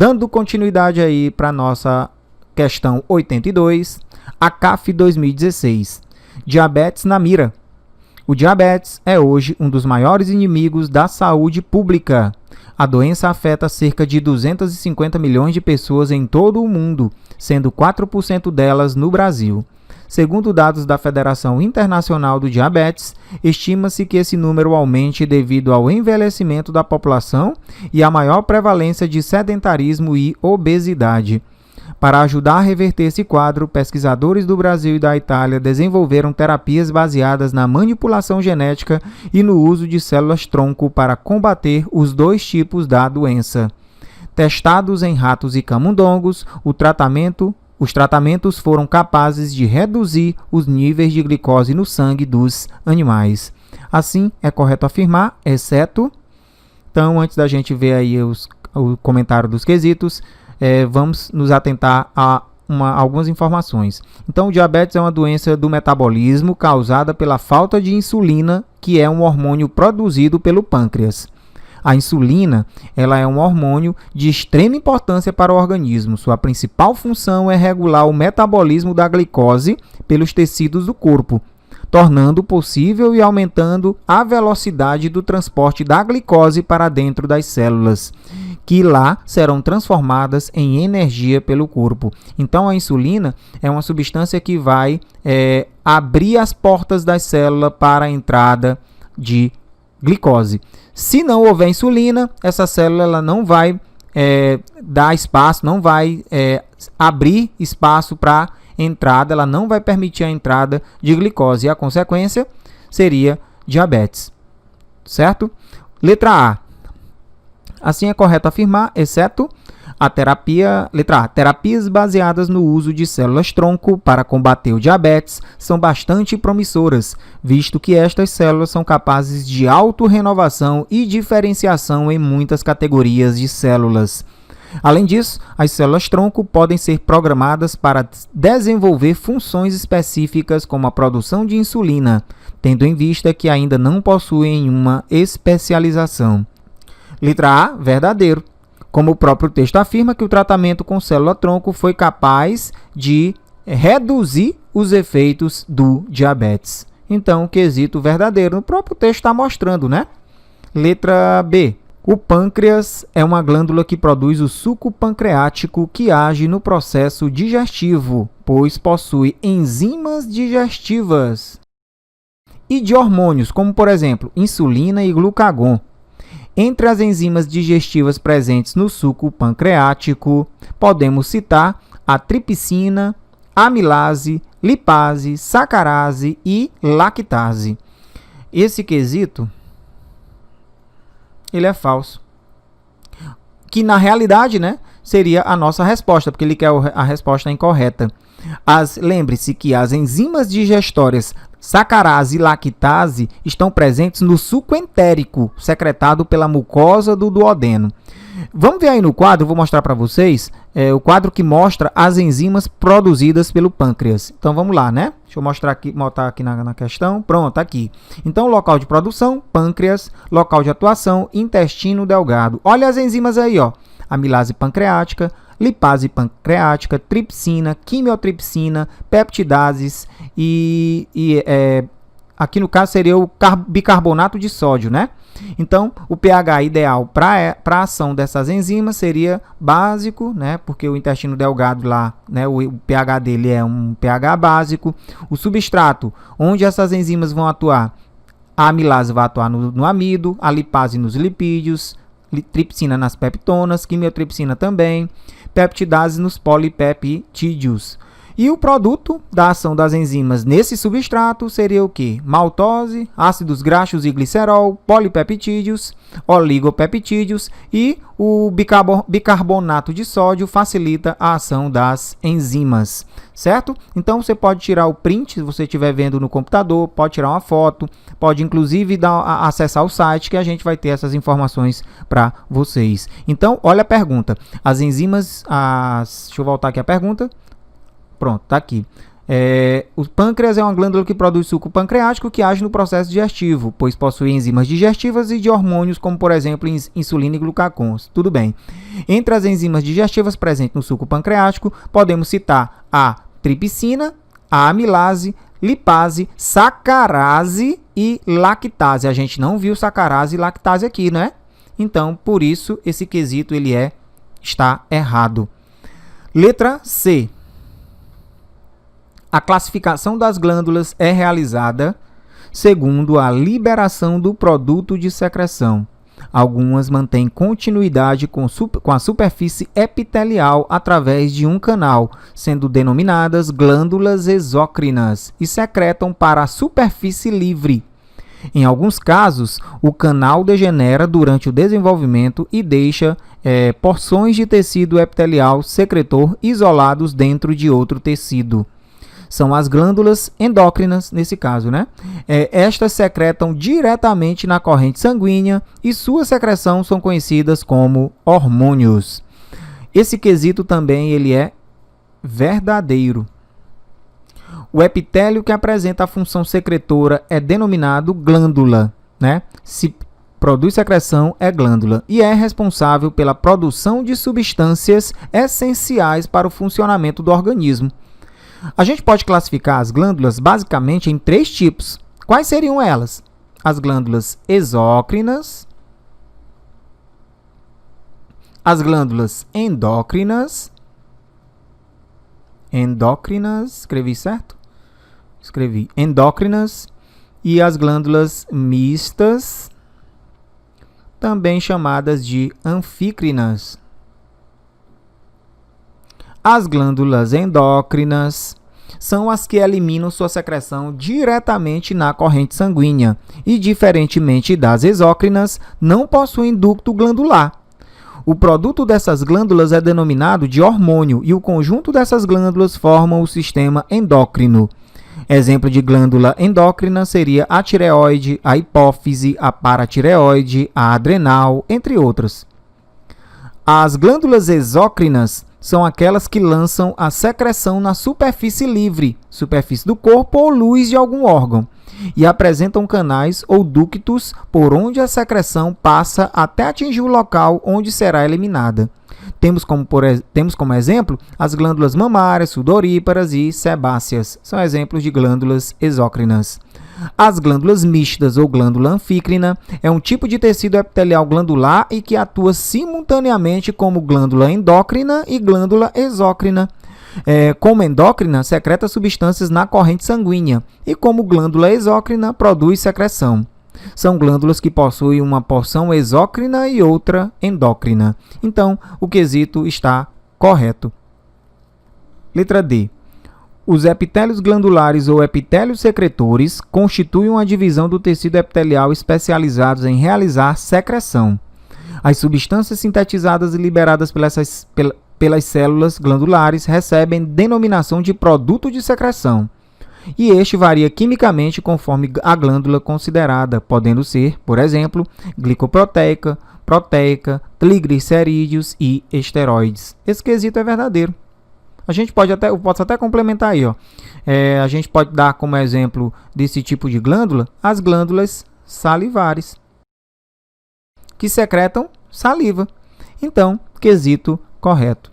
Dando continuidade aí para nossa questão 82, a CAF 2016. Diabetes na mira. O diabetes é hoje um dos maiores inimigos da saúde pública. A doença afeta cerca de 250 milhões de pessoas em todo o mundo, sendo 4% delas no Brasil. Segundo dados da Federação Internacional do Diabetes, estima-se que esse número aumente devido ao envelhecimento da população e à maior prevalência de sedentarismo e obesidade. Para ajudar a reverter esse quadro, pesquisadores do Brasil e da Itália desenvolveram terapias baseadas na manipulação genética e no uso de células-tronco para combater os dois tipos da doença. Testados em ratos e camundongos, os tratamentos foram capazes de reduzir os níveis de glicose no sangue dos animais. Assim, é correto afirmar, exceto... Então, antes da gente ver aí o comentário dos quesitos, vamos nos atentar a algumas informações. Então, o diabetes é uma doença do metabolismo causada pela falta de insulina, que é um hormônio produzido pelo pâncreas. A insulina, ela é um hormônio de extrema importância para o organismo. Sua principal função é regular o metabolismo da glicose pelos tecidos do corpo, tornando possível e aumentando a velocidade do transporte da glicose para dentro das células, que lá serão transformadas em energia pelo corpo. Então, a insulina é uma substância que vai abrir as portas da célula para a entrada de glicose. Se não houver insulina, essa célula ela não vai dar espaço, não vai abrir espaço para entrada, ela não vai permitir a entrada de glicose. E a consequência seria diabetes. Certo? Letra A. Assim é correto afirmar, exceto a terapia. Letra A. Terapias baseadas no uso de células-tronco para combater o diabetes são bastante promissoras, visto que estas células são capazes de autorrenovação e diferenciação em muitas categorias de células. Além disso, as células-tronco podem ser programadas para desenvolver funções específicas como a produção de insulina, tendo em vista que ainda não possuem uma especialização. Letra A, verdadeiro. Como o próprio texto afirma que o tratamento com célula-tronco foi capaz de reduzir os efeitos do diabetes. Então, quesito verdadeiro. O próprio texto está mostrando, né? Letra B. O pâncreas é uma glândula que produz o suco pancreático que age no processo digestivo, pois possui enzimas digestivas e de hormônios, como por exemplo, insulina e glucagon. Entre as enzimas digestivas presentes no suco pancreático, podemos citar a tripsina, amilase, lipase, sacarase e lactase. Esse quesito, ele é falso. Que na realidade, né, seria a nossa resposta, porque ele quer a resposta incorreta. Lembre-se que as enzimas digestórias sacarase e lactase estão presentes no suco entérico, secretado pela mucosa do duodeno. Vamos ver aí no quadro, vou mostrar para vocês, o quadro que mostra as enzimas produzidas pelo pâncreas. Então vamos lá, né? Deixa eu mostrar aqui, botar aqui na questão. Pronto, aqui. Então, local de produção, pâncreas, local de atuação, intestino delgado. Olha as enzimas aí, ó. Amilase pancreática, lipase pancreática, tripsina, quimiotripsina, peptidases e aqui no caso seria o bicarbonato de sódio, né? Então, o pH ideal para a ação dessas enzimas seria básico, né? Porque o intestino delgado lá, né? O pH dele é um pH básico. O substrato, onde essas enzimas vão atuar, a amilase vai atuar no amido, a lipase nos lipídios, tripsina nas peptonas, quimiotripsina também, peptidase nos polipeptídeos. E o produto da ação das enzimas nesse substrato seria o quê? Maltose, ácidos graxos e glicerol, polipeptídeos, oligopeptídeos e o bicarbonato de sódio facilita a ação das enzimas, certo? Então você pode tirar o print, se você estiver vendo no computador, pode tirar uma foto, pode inclusive acessar o site que a gente vai ter essas informações para vocês. Então, olha a pergunta. As enzimas, deixa eu voltar aqui a pergunta. Pronto, tá aqui. O pâncreas é uma glândula que produz suco pancreático que age no processo digestivo, pois possui enzimas digestivas e de hormônios como, por exemplo, insulina e glucagons. Tudo bem. Entre as enzimas digestivas presentes no suco pancreático, podemos citar a tripsina, a amilase, lipase, sacarase e lactase. A gente não viu sacarase e lactase aqui, né? Então, por isso, esse quesito ele está errado. Letra C. A classificação das glândulas é realizada segundo a liberação do produto de secreção. Algumas mantêm continuidade com a superfície epitelial através de um canal, sendo denominadas glândulas exócrinas, e secretam para a superfície livre. Em alguns casos, o canal degenera durante o desenvolvimento e deixa porções de tecido epitelial secretor isolados dentro de outro tecido. São as glândulas endócrinas, nesse caso, né? Estas secretam diretamente na corrente sanguínea e sua secreção são conhecidas como hormônios. Esse quesito também ele é verdadeiro. O epitélio que apresenta a função secretora é denominado glândula, né? Se produz secreção, é glândula e é responsável pela produção de substâncias essenciais para o funcionamento do organismo. A gente pode classificar as glândulas basicamente em 3 tipos. Quais seriam elas? As glândulas exócrinas, as glândulas endócrinas, escrevi certo? Escrevi endócrinas, e as glândulas mistas, também chamadas de anfícrinas. As glândulas endócrinas são as que eliminam sua secreção diretamente na corrente sanguínea e, diferentemente das exócrinas, não possuem ducto glandular. O produto dessas glândulas é denominado de hormônio e o conjunto dessas glândulas formam o sistema endócrino. Exemplo de glândula endócrina seria a tireoide, a hipófise, a paratireoide, a adrenal, entre outras. As glândulas exócrinas são aquelas que lançam a secreção na superfície livre, superfície do corpo ou luz de algum órgão, e apresentam canais ou ductos por onde a secreção passa até atingir o local onde será eliminada. Temos como exemplo as glândulas mamárias, sudoríparas e sebáceas. São exemplos de glândulas exócrinas. As glândulas mistas ou glândula anfícrina é um tipo de tecido epitelial glandular e que atua simultaneamente como glândula endócrina e glândula exócrina. Como endócrina, secreta substâncias na corrente sanguínea e como glândula exócrina, produz secreção. São glândulas que possuem uma porção exócrina e outra endócrina. Então, o quesito está correto. Letra D. Os epitélios glandulares ou epitélios secretores constituem uma divisão do tecido epitelial especializados em realizar secreção. As substâncias sintetizadas e liberadas pelas células glandulares recebem denominação de produto de secreção. E este varia quimicamente conforme a glândula considerada, podendo ser, por exemplo, glicoproteica, proteica, triglicerídeos e esteroides. Esse quesito é verdadeiro. Eu posso até complementar aí, ó. A gente pode dar como exemplo desse tipo de glândula as glândulas salivares, que secretam saliva. Então, quesito correto.